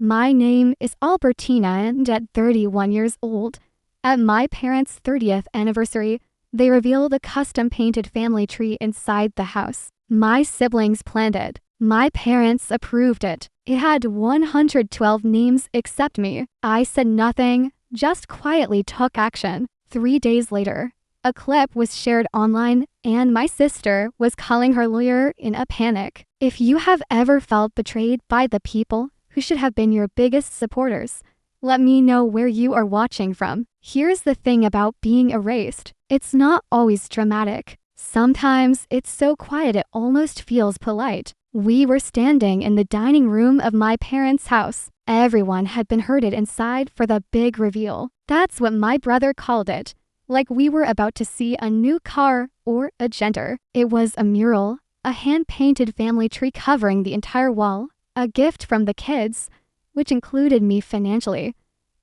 My name is Albertina and at 31 years old, at my parents' 30th anniversary, they revealed a custom-painted family tree inside the house. My siblings planned it. My parents approved it. It had 112 names except me. I said nothing, just quietly took action. 3 days later, a clip was shared online and my sister was calling her lawyer in a panic. If you have ever felt betrayed by the people who should have been your biggest supporters, let me know where you are watching from. Here's the thing about being erased. It's not always dramatic. Sometimes it's so quiet it almost feels polite. We were standing in the dining room of my parents' house. Everyone had been herded inside for the big reveal. That's what my brother called it. Like we were about to see a new car or a gender. It was a mural, a hand-painted family tree covering the entire wall, a gift from the kids, which included me financially,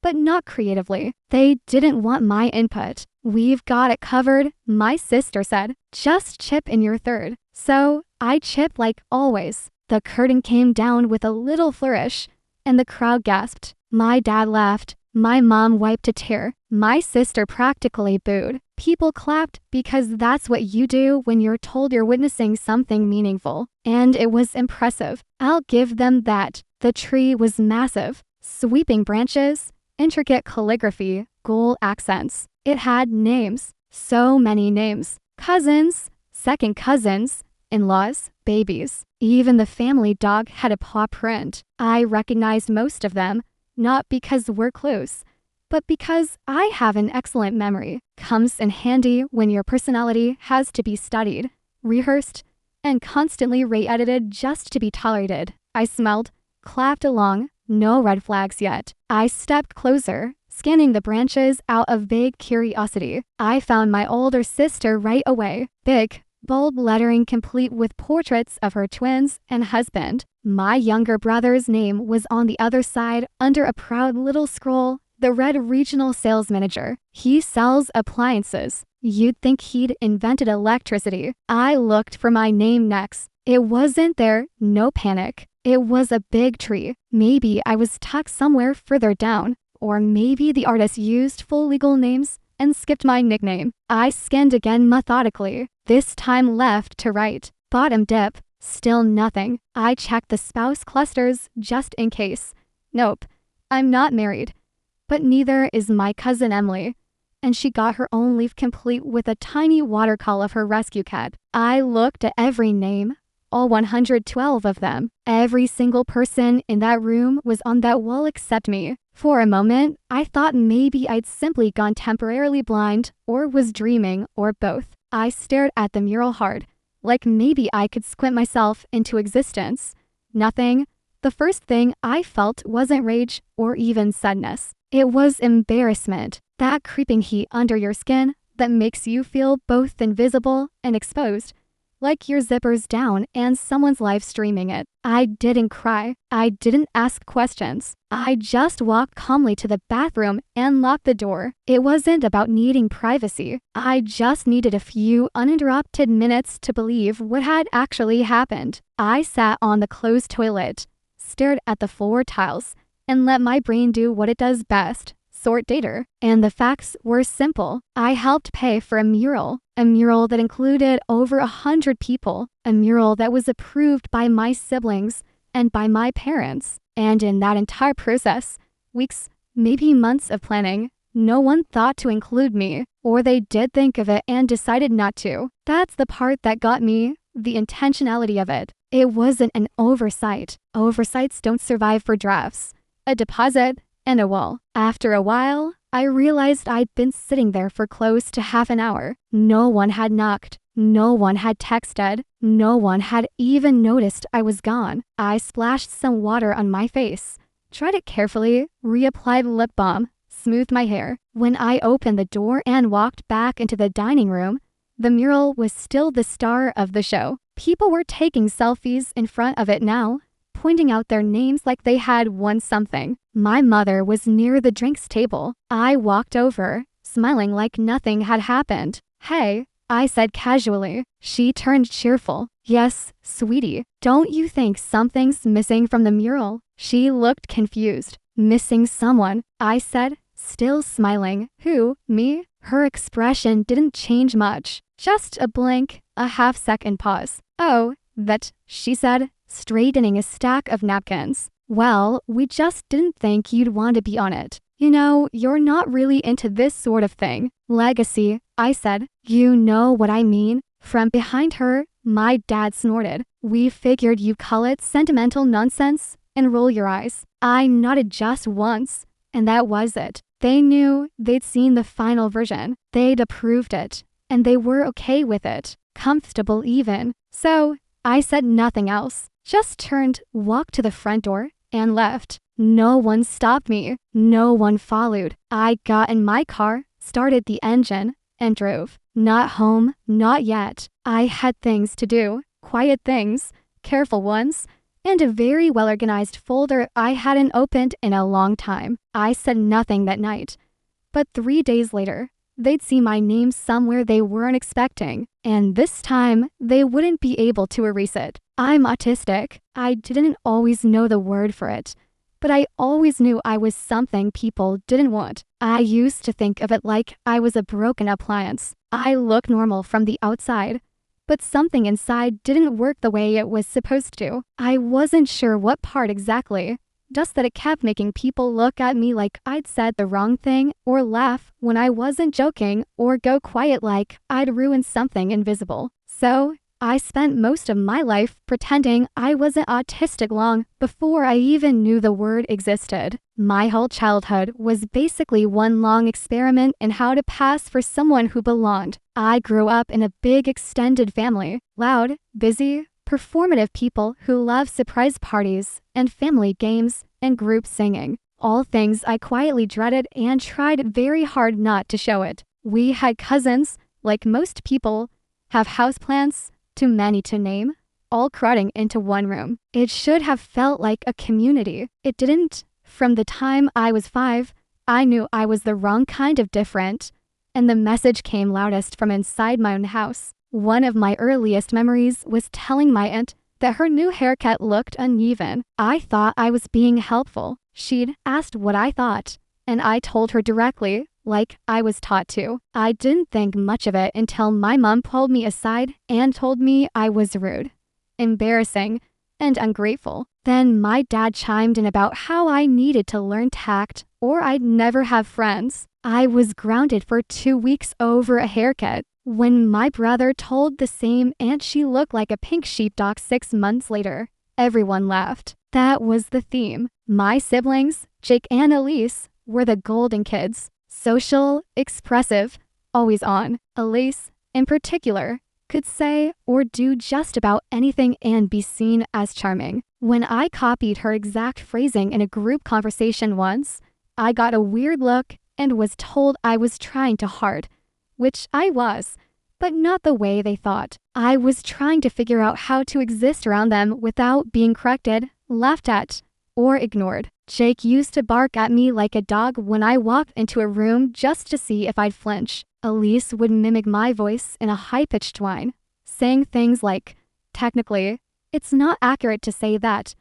but not creatively. They didn't want my input. We've got it covered, my sister said. Just chip in your third. So I chipped like always. The curtain came down with a little flourish, and the crowd gasped. My dad laughed. My mom wiped a tear. My sister practically booed. People clapped because that's what you do when you're told you're witnessing something meaningful. And it was impressive. I'll give them that. The tree was massive. Sweeping branches, intricate calligraphy, gold accents. It had names. So many names. Cousins, second cousins, in-laws, babies. Even the family dog had a paw print. I recognized most of them, not because we're close, but because I have an excellent memory. Comes in handy when your personality has to be studied, rehearsed, and constantly re-edited just to be tolerated. I smelled, clapped along, no red flags yet. I stepped closer, scanning the branches out of vague curiosity. I found my older sister right away. Big, bold lettering complete with portraits of her twins and husband. My younger brother's name was on the other side under a proud little scroll. The red regional sales manager. He sells appliances. You'd think he'd invented electricity. I looked for my name next. It wasn't there, no panic. It was a big tree. Maybe I was tucked somewhere further down. Or maybe the artist used full legal names and skipped my nickname. I scanned again methodically, this time left to right. Bottom dip, still nothing. I checked the spouse clusters just in case. Nope, I'm not married. But neither is my cousin Emily, and she got her own leaf complete with a tiny watercolor of her rescue cat. I looked at every name, all 112 of them. Every single person in that room was on that wall except me. For a moment, I thought maybe I'd simply gone temporarily blind or was dreaming or both. I stared at the mural hard, like maybe I could squint myself into existence. Nothing. The first thing I felt wasn't rage or even sadness. It was embarrassment, that creeping heat under your skin that makes you feel both invisible and exposed, like your zipper's down and someone's live streaming it. I didn't cry. I didn't ask questions. I just walked calmly to the bathroom and locked the door. It wasn't about needing privacy. I just needed a few uninterrupted minutes to believe what had actually happened. I sat on the closed toilet, stared at the floor tiles, and let my brain do what it does best, sort data. And the facts were simple. I helped pay for a mural that included over 100 people, a mural that was approved by my siblings and by my parents. And in that entire process, weeks, maybe months of planning, no one thought to include me, or they did think of it and decided not to. That's the part that got me, the intentionality of it. It wasn't an oversight. Oversights don't survive for drafts. A deposit, and a wall. After a while, I realized I'd been sitting there for close to half an hour. No one had knocked. No one had texted. No one had even noticed I was gone. I splashed some water on my face, tried it carefully, reapplied lip balm, smoothed my hair. When I opened the door and walked back into the dining room, the mural was still the star of the show. People were taking selfies in front of it now, pointing out their names like they had won something. My mother was near the drinks table. I walked over, smiling like nothing had happened. "Hey," I said casually. She turned cheerful. "Yes, sweetie. Don't you think something's missing from the mural?" She looked confused. Missing someone, I said, still smiling. Who, me? Her expression didn't change much. Just a blink, a half-second pause. Oh, that, she said, straightening a stack of napkins. Well, we just didn't think you'd want to be on it. You know, you're not really into this sort of thing. Legacy, I said. You know what I mean? From behind her, my dad snorted. We figured you'd call it sentimental nonsense and roll your eyes. I nodded just once, and that was it. They knew they'd seen the final version. They'd approved it, and they were okay with it. Comfortable even. So, I said nothing else. Just turned, walked to the front door, and left. No one stopped me. No one followed. I got in my car, started the engine, and drove. Not home, not yet. I had things to do. Quiet things, careful ones, and a very well-organized folder I hadn't opened in a long time. I said nothing that night. But 3 days later, they'd see my name somewhere they weren't expecting, and this time, they wouldn't be able to erase it. I'm autistic. I didn't always know the word for it, but I always knew I was something people didn't want. I used to think of it like I was a broken appliance. I look normal from the outside, but something inside didn't work the way it was supposed to. I wasn't sure what part exactly, just that it kept making people look at me like I'd said the wrong thing, or laugh when I wasn't joking, or go quiet like I'd ruined something invisible. So, I spent most of my life pretending I wasn't autistic long before I even knew the word existed. My whole childhood was basically one long experiment in how to pass for someone who belonged. I grew up in a big extended family, loud, busy, performative people who love surprise parties and family games and group singing. All things I quietly dreaded and tried very hard not to show it. We had cousins, like most people, have houseplants, too many to name, all crowding into one room. It should have felt like a community. It didn't. From the time I was 5, I knew I was the wrong kind of different, and the message came loudest from inside my own house. One of my earliest memories was telling my aunt that her new haircut looked uneven. I thought I was being helpful. She'd asked what I thought, and I told her directly, like I was taught to. I didn't think much of it until my mom pulled me aside and told me I was rude, embarrassing, and ungrateful. Then my dad chimed in about how I needed to learn tact or I'd never have friends. I was grounded for 2 weeks over a haircut. When my brother told the same and she looked like a pink sheepdog 6 months later, everyone laughed. That was the theme. My siblings, Jake and Elise, were the golden kids. Social, expressive, always on. Elise, in particular, could say or do just about anything and be seen as charming. When I copied her exact phrasing in a group conversation once, I got a weird look and was told I was trying too hard, which I was, but not the way they thought. I was trying to figure out how to exist around them without being corrected, laughed at, or ignored. Jake used to bark at me like a dog when I walked into a room just to see if I'd flinch. Elise would mimic my voice in a high-pitched whine, saying things like, technically, it's not accurate to say that,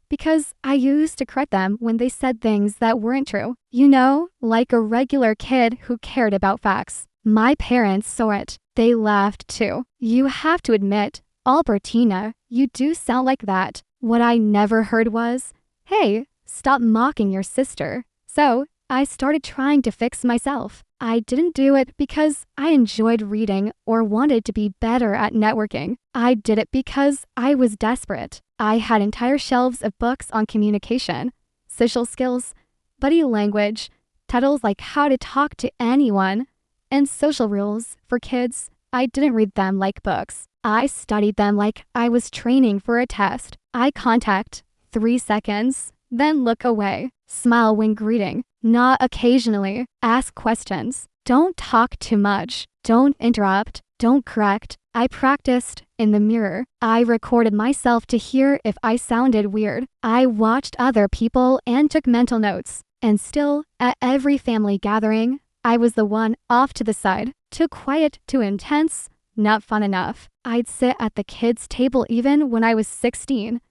because I used to correct them when they said things that weren't true. You know, like a regular kid who cared about facts. My parents saw it. They laughed too. You have to admit, Albertina, you do sound like that. What I never heard was, hey, stop mocking your sister. So, I started trying to fix myself. I didn't do it because I enjoyed reading or wanted to be better at networking. I did it because I was desperate. I had entire shelves of books on communication, social skills, buddy language, titles like How to Talk to Anyone, and social rules for kids. I didn't read them like books. I studied them like I was training for a test. Eye contact, 3 seconds, then look away. Smile when greeting, not occasionally. Ask questions. Don't talk too much. Don't interrupt. Don't correct. I practiced in the mirror. I recorded myself to hear if I sounded weird. I watched other people and took mental notes. And still, at every family gathering, I was the one off to the side. Too quiet, too intense, not fun enough. I'd sit at the kids' table even when I was 16,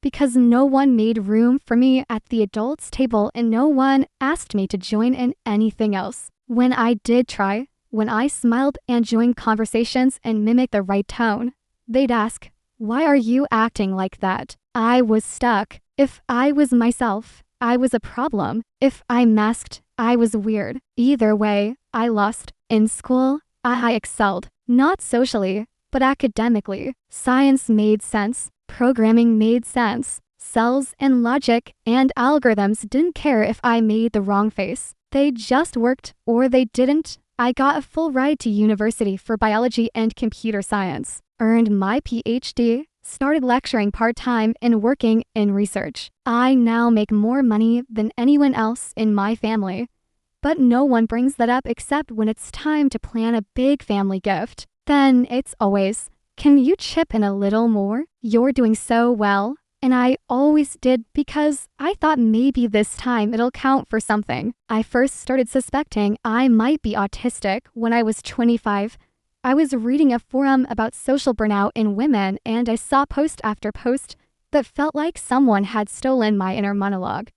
because no one made room for me at the adults' table and no one asked me to join in anything else. When I did try, when I smiled and joined conversations and mimicked the right tone, they'd ask, "Why are you acting like that?" I was stuck. If I was myself, I was a problem. If I masked, I was weird. Either way, I lost. In school, I excelled. Not socially, but academically. Science made sense. Programming made sense. Cells and logic and algorithms didn't care if I made the wrong face. They just worked or they didn't. I got a full ride to university for biology and computer science, earned my PhD, started lecturing part-time and working in research. I now make more money than anyone else in my family. But no one brings that up except when it's time to plan a big family gift. Then it's always, "Can you chip in a little more? You're doing so well." And I always did because I thought maybe this time it'll count for something. I first started suspecting I might be autistic when I was 25. I was reading a forum about social burnout in women and I saw post after post that felt like someone had stolen my inner monologue.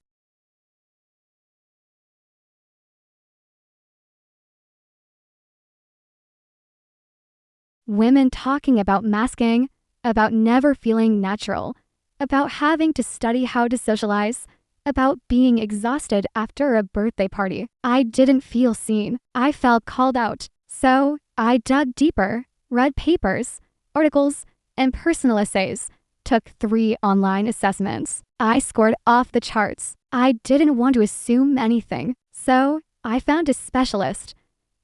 Women talking about masking, about never feeling natural, about having to study how to socialize, about being exhausted after a birthday party. I didn't feel seen. I felt called out. So I dug deeper, read papers, articles, and personal essays, took 3 online assessments. I scored off the charts. I didn't want to assume anything, so I found a specialist,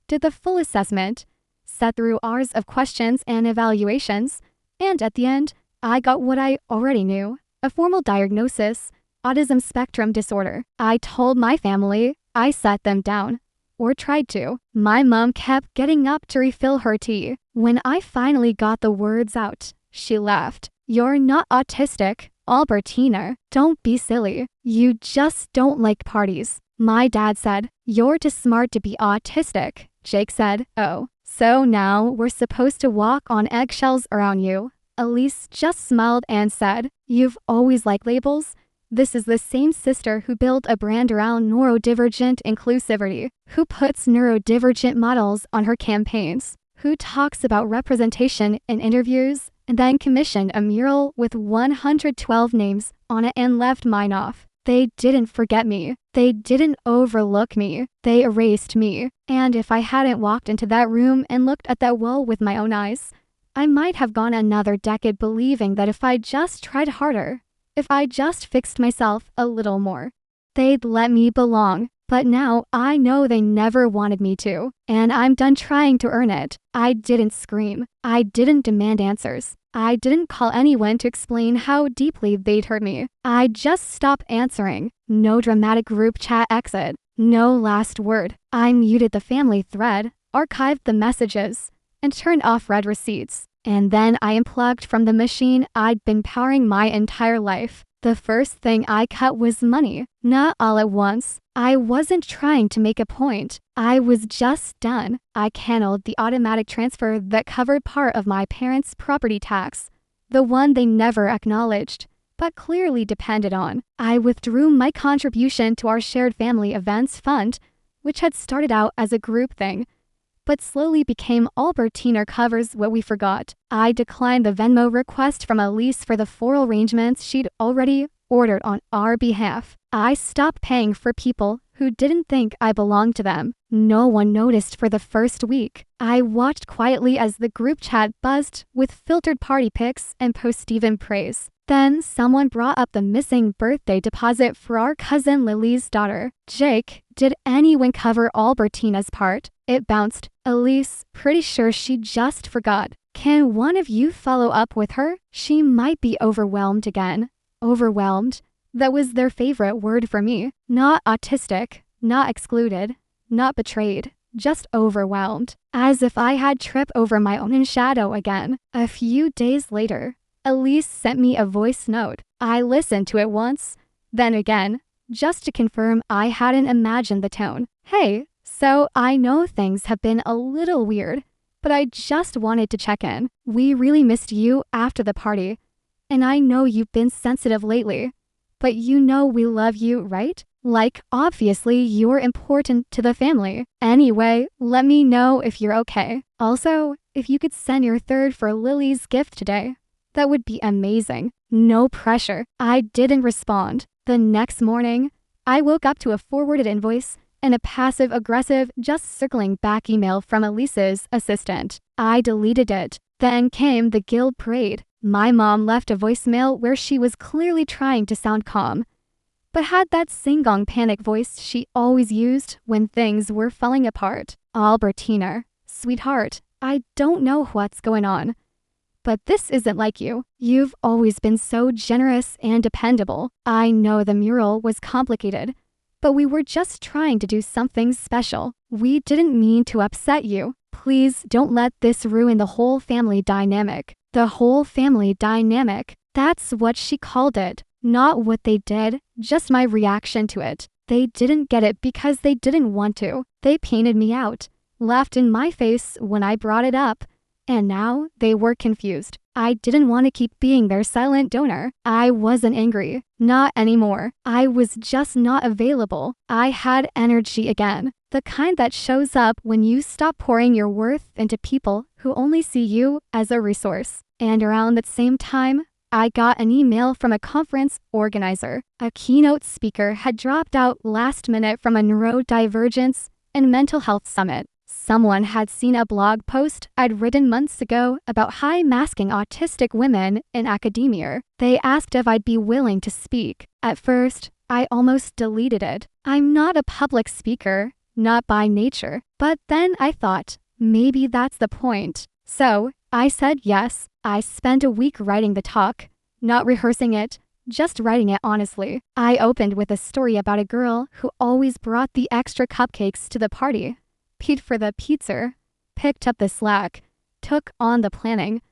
did the full assessment, sat through hours of questions and evaluations, and at the end, I got what I already knew, a formal diagnosis, autism spectrum disorder. I told my family, I sat them down, or tried to. My mom kept getting up to refill her tea. When I finally got the words out, she laughed. "You're not autistic, Albertina. Don't be silly. You just don't like parties." My dad said, "You're too smart to be autistic." Jake said, "Oh, so now we're supposed to walk on eggshells around you." Elise just smiled and said, "You've always liked labels." This is the same sister who built a brand around neurodivergent inclusivity, who puts neurodivergent models on her campaigns, who talks about representation in interviews, and then commissioned a mural with 112 names on it and left mine off. They didn't forget me. They didn't overlook me. They erased me. And if I hadn't walked into that room and looked at that wall with my own eyes, I might have gone another decade believing that if I just tried harder, if I just fixed myself a little more, they'd let me belong. But now I know they never wanted me to, and I'm done trying to earn it. I didn't scream. I didn't demand answers. I didn't call anyone to explain how deeply they'd hurt me. I just stopped answering. No dramatic group chat exit. No last word. I muted the family thread, archived the messages, and turned off read receipts. And then I unplugged from the machine I'd been powering my entire life. The first thing I cut was money. Not all at once. I wasn't trying to make a point. I was just done. I canceled the automatic transfer that covered part of my parents' property tax, the one they never acknowledged, but clearly depended on. I withdrew my contribution to our shared family events fund, which had started out as a group thing, but slowly became Albertina covers what we forgot. I declined the Venmo request from Elise for the floral arrangements she'd already ordered on our behalf. I stopped paying for people who didn't think I belonged to them. No one noticed for the first week. I watched quietly as the group chat buzzed with filtered party pics and post-Steven praise. Then someone brought up the missing birthday deposit for our cousin Lily's daughter. Jake, did anyone cover Albertina's part? It bounced. Elise, pretty sure she just forgot. Can one of you follow up with her? She might be overwhelmed again. Overwhelmed. That was their favorite word for me. Not autistic, not excluded, not betrayed, just overwhelmed. As if I had tripped over my own shadow again. A few days later, Elise sent me a voice note. I listened to it once, then again, just to confirm I hadn't imagined the tone. "Hey, so I know things have been a little weird, but I just wanted to check in. We really missed you after the party. And I know you've been sensitive lately. But you know we love you, right? Like, obviously you're important to the family. Anyway, let me know if you're okay. Also, if you could send your third for Lily's gift today, that would be amazing. No pressure. I didn't respond. The next morning, I woke up to a forwarded invoice and a passive-aggressive, just circling back email from Elise's assistant. I deleted it. Then came the guild parade. My mom left a voicemail where she was clearly trying to sound calm, but had that sing-gong panic voice she always used when things were falling apart. Albertina, sweetheart, I don't know what's going on, but this isn't like you. You've always been so generous and dependable. I know the mural was complicated, but we were just trying to do something special. We didn't mean to upset you. Please don't let this ruin the whole family dynamic. The whole family dynamic. That's what she called it. Not what they did, just my reaction to it. They didn't get it because they didn't want to. They painted me out, laughed in my face when I brought it up, and now they were confused. I didn't want to keep being their silent donor. I wasn't angry. Not anymore. I was just not available. I had energy again. The kind that shows up when you stop pouring your worth into people who only see you as a resource. And around the same time, I got an email from a conference organizer. A keynote speaker had dropped out last minute from a neurodivergence and mental health summit. Someone had seen a blog post I'd written months ago about high-masking autistic women in academia. They asked if I'd be willing to speak. At first, I almost deleted it. I'm not a public speaker, not by nature. But then I thought, maybe that's the point. So, I said yes. I spent a week writing the talk, not rehearsing it, just writing it honestly. I opened with a story about a girl who always brought the extra cupcakes to the party, paid for the pizza, picked up the slack, took on the planning,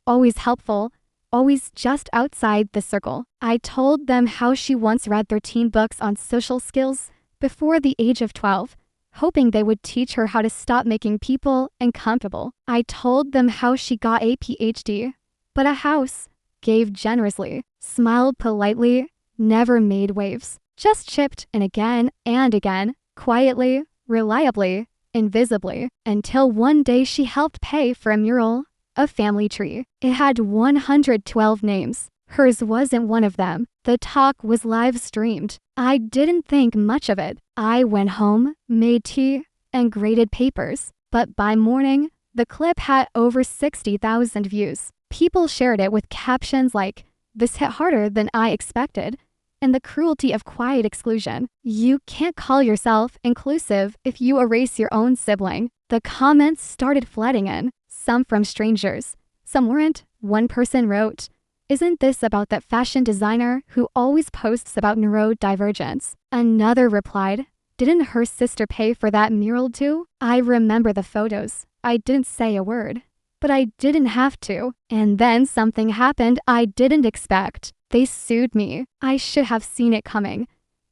always helpful, always just outside the circle. I told them how she once read 13 books on social skills before the age of 12, hoping they would teach her how to stop making people uncomfortable. I told them how she got a PhD, but a house, gave generously, smiled politely, never made waves, just chipped in again and again, quietly, reliably, invisibly, until one day she helped pay for a mural, a family tree. It had 112 names. Hers wasn't one of them. The talk was live streamed. I didn't think much of it. I went home, made tea, and graded papers. But by morning, the clip had over 60,000 views. People shared it with captions like, "This hit harder than I expected," and "the cruelty of quiet exclusion." You can't call yourself inclusive if you erase your own sibling. The comments started flooding in, some from strangers. Some weren't. One person wrote, "Isn't this about that fashion designer who always posts about neurodivergence?" Another replied, "Didn't her sister pay for that mural too?" I remember the photos. I didn't say a word, but I didn't have to. And then something happened I didn't expect. They sued me. I should have seen it coming.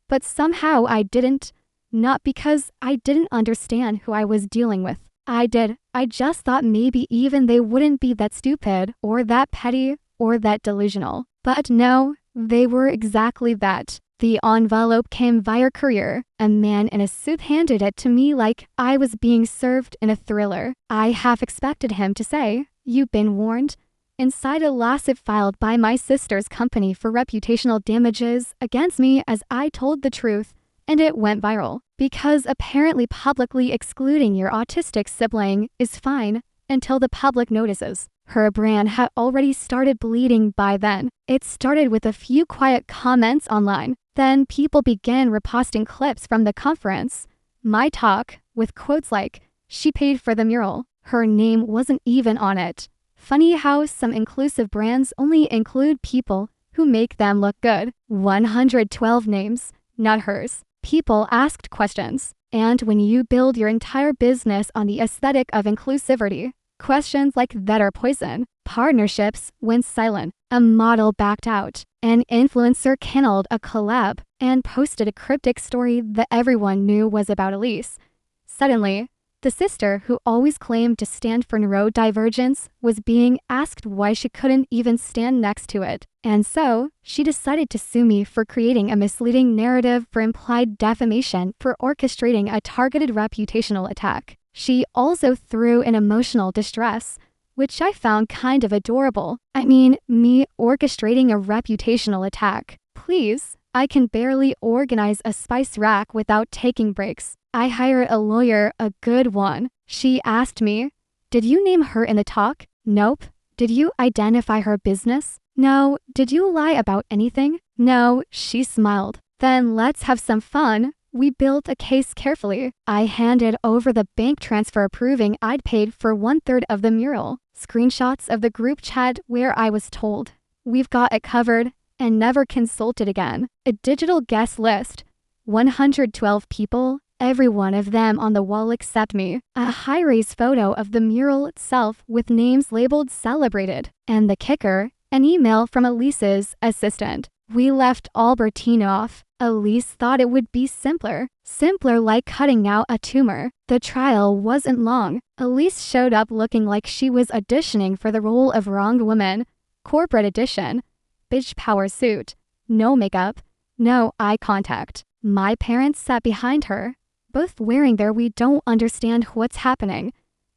But somehow I didn't. Not because I didn't understand who I was dealing with. I did. I just thought maybe even they wouldn't be that stupid or that petty or that delusional. But no, they were exactly that. The envelope came via courier. A man in a suit handed it to me like I was being served in a thriller. I half expected him to say, "You've been warned." Inside a lawsuit filed by my sister's company for reputational damages against me as I told the truth, and it went viral. Because apparently publicly excluding your autistic sibling is fine until the public notices. Her brand had already started bleeding by then. It started with a few quiet comments online. Then people began reposting clips from the conference, my talk, with quotes like, "She paid for the mural." Her name wasn't even on it. Funny how some inclusive brands only include people who make them look good. 112 names, not hers. People asked questions. And when you build your entire business on the aesthetic of inclusivity, questions like that are poison. Partnerships went silent. A model backed out. An influencer canceled a collab and posted a cryptic story that everyone knew was about Elise. Suddenly, The sister who always claimed to stand for neurodivergence was being asked why she couldn't even stand next to it. And so, she decided to sue me for creating a misleading narrative for implied defamation for orchestrating a targeted reputational attack. She also threw in emotional distress, which I found kind of adorable. I mean, me orchestrating a reputational attack. Please, I can barely organize a spice rack without taking breaks. I hired a lawyer, a good one. She asked me, "Did you name her in the talk?" "Nope." "Did you identify her business?" "No." "Did you lie about anything?" "No." She smiled. "Then let's have some fun." We built a case carefully. I handed over the bank transfer proving I'd paid for 1/3 of the mural. Screenshots of the group chat where I was told, "We've got it covered," and never consulted again. A digital guest list. 112 people, every one of them on the wall except me. A high-res photo of the mural itself with names labeled celebrated. And the kicker, an email from Elise's assistant. We left Albertine off. Elise thought it would be simpler. Simpler like cutting out a tumor. The trial wasn't long. Elise showed up looking like she was auditioning for the role of wronged woman. Corporate edition. Bitch power suit. No makeup. No eye contact. My parents sat behind her, both wearing their "we don't understand what's happening,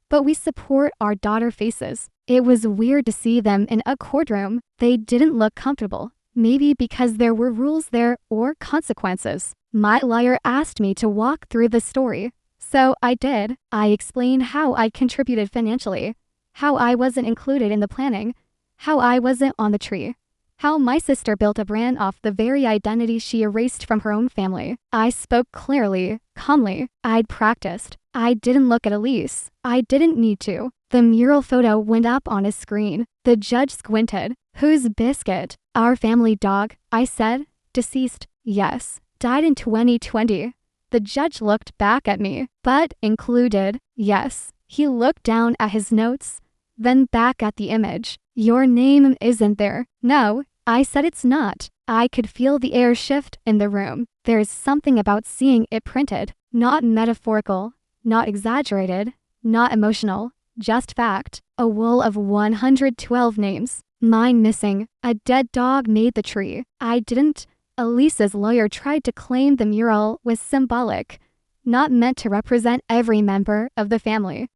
but we support our daughter" faces. It was weird to see them in a courtroom. They didn't look comfortable. Maybe because there were rules there or consequences. My lawyer asked me to walk through the story, so I did. I explained how I contributed financially, how I wasn't included in the planning, how I wasn't on the tree, how my sister built a brand off the very identity she erased from her own family. I spoke clearly, calmly. I'd practiced. I didn't look at Elise. I didn't need to. The mural photo went up on a screen. The judge squinted. "Who's Biscuit?" "Our family dog," I said. "Deceased?" "Yes. Died in 2020. The judge looked back at me. "But included?" "Yes." He looked down at his notes, then back at the image. "Your name isn't there." "No." I said it's not. I could feel the air shift in the room. There's something about seeing it printed. Not metaphorical, not exaggerated, not emotional, just fact. A wall of 112 names. Mine missing. A dead dog made the tree. I didn't. Elisa's lawyer tried to claim the mural was symbolic, not meant to represent every member of the family.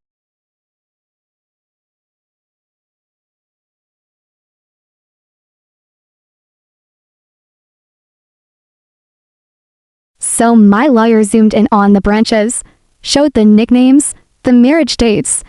So my lawyer zoomed in on the branches, showed the nicknames, the marriage dates,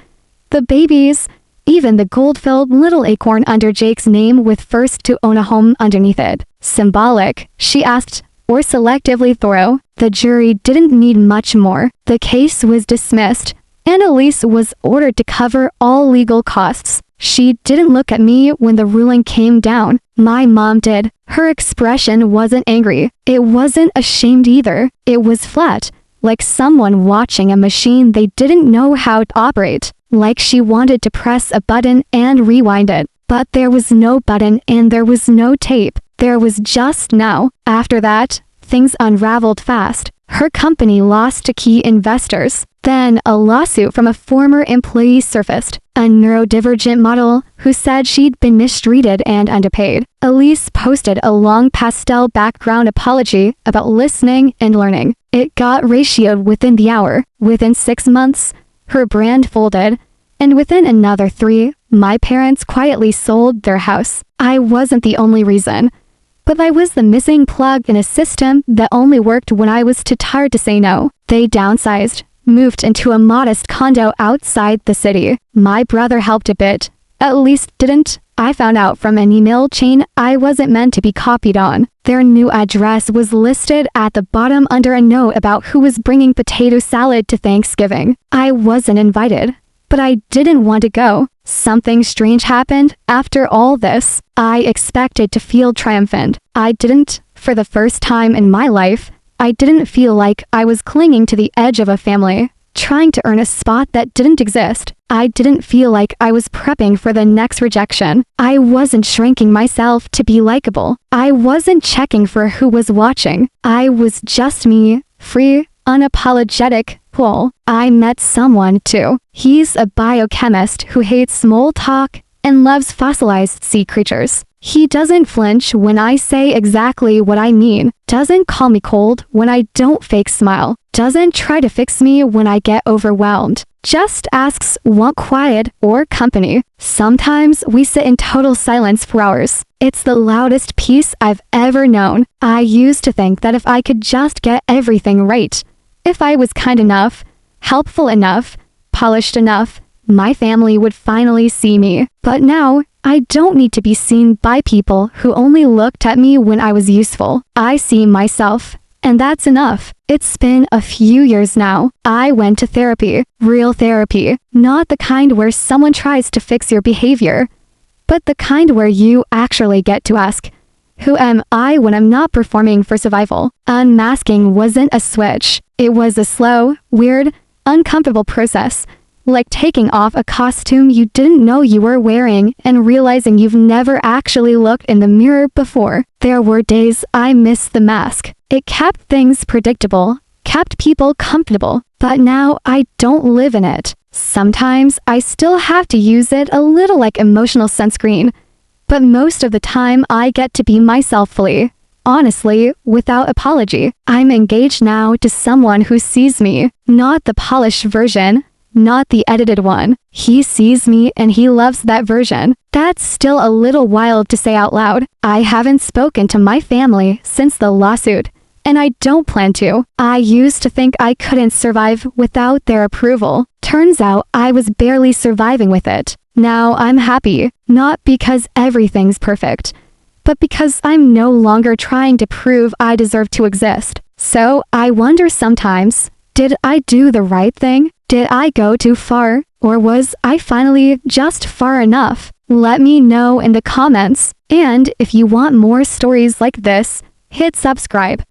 the babies, even the gold-filled little acorn under Jake's name with "first to own a home" underneath it. Symbolic, she asked, or selectively thorough? The jury didn't need much more. The case was dismissed, and Elise was ordered to cover all legal costs. She didn't look at me when the ruling came down. My mom did. Her expression wasn't angry. It wasn't ashamed either. It was flat, like someone watching a machine they didn't know how to operate. Like she wanted to press a button and rewind it. But there was no button and there was no tape. There was just now. After that, things unraveled fast. Her company lost to key investors. Then a lawsuit from a former employee surfaced. A neurodivergent model who said she'd been mistreated and underpaid. Elise posted a long pastel background apology about listening and learning. It got ratioed within the hour. Within 6 months, her brand folded. And within another 3, my parents quietly sold their house. I wasn't the only reason. But I was the missing plug in a system that only worked when I was too tired to say no. They downsized, moved into a modest condo outside the city. My brother helped a bit. At least didn't. I found out from an email chain I wasn't meant to be copied on. Their new address was listed at the bottom under a note about who was bringing potato salad to Thanksgiving. I wasn't invited. But I didn't want to go. Something strange happened after all this. I expected to feel triumphant. I didn't. For the first time in my life, I didn't feel like I was clinging to the edge of a family, trying to earn a spot that didn't exist. I didn't feel like I was prepping for the next rejection. I wasn't shrinking myself to be likable. I wasn't checking for who was watching. I was just me, free, unapologetic. Well, I met someone too. He's a biochemist who hates small talk and loves fossilized sea creatures. He doesn't flinch when I say exactly what I mean, doesn't call me cold when I don't fake smile, doesn't try to fix me when I get overwhelmed, just asks want quiet or company. Sometimes we sit in total silence for hours. It's the loudest peace I've ever known. I used to think that if I could just get everything right, if I was kind enough, helpful enough, polished enough, my family would finally see me. But now, I don't need to be seen by people who only looked at me when I was useful. I see myself, and that's enough. It's been a few years now. I went to therapy, real therapy, not the kind where someone tries to fix your behavior, but the kind where you actually get to ask, who am I when I'm not performing for survival? Unmasking wasn't a switch. It was a slow, weird, uncomfortable process. Like taking off a costume you didn't know you were wearing and realizing you've never actually looked in the mirror before. There were days I missed the mask. It kept things predictable, kept people comfortable, but now I don't live in it. Sometimes I still have to use it a little like emotional sunscreen, but most of the time I get to be myself fully. Honestly, without apology. I'm engaged now to someone who sees me, not the polished version, not the edited one. He sees me and he loves that version. That's still a little wild to say out loud. I haven't spoken to my family since the lawsuit, and I don't plan to. I used to think I couldn't survive without their approval. Turns out I was barely surviving with it. Now I'm happy, not because everything's perfect, but because I'm no longer trying to prove I deserve to exist. So I wonder sometimes, did I do the right thing? Did I go too far? Or was I finally just far enough? Let me know in the comments. And if you want more stories like this, hit subscribe.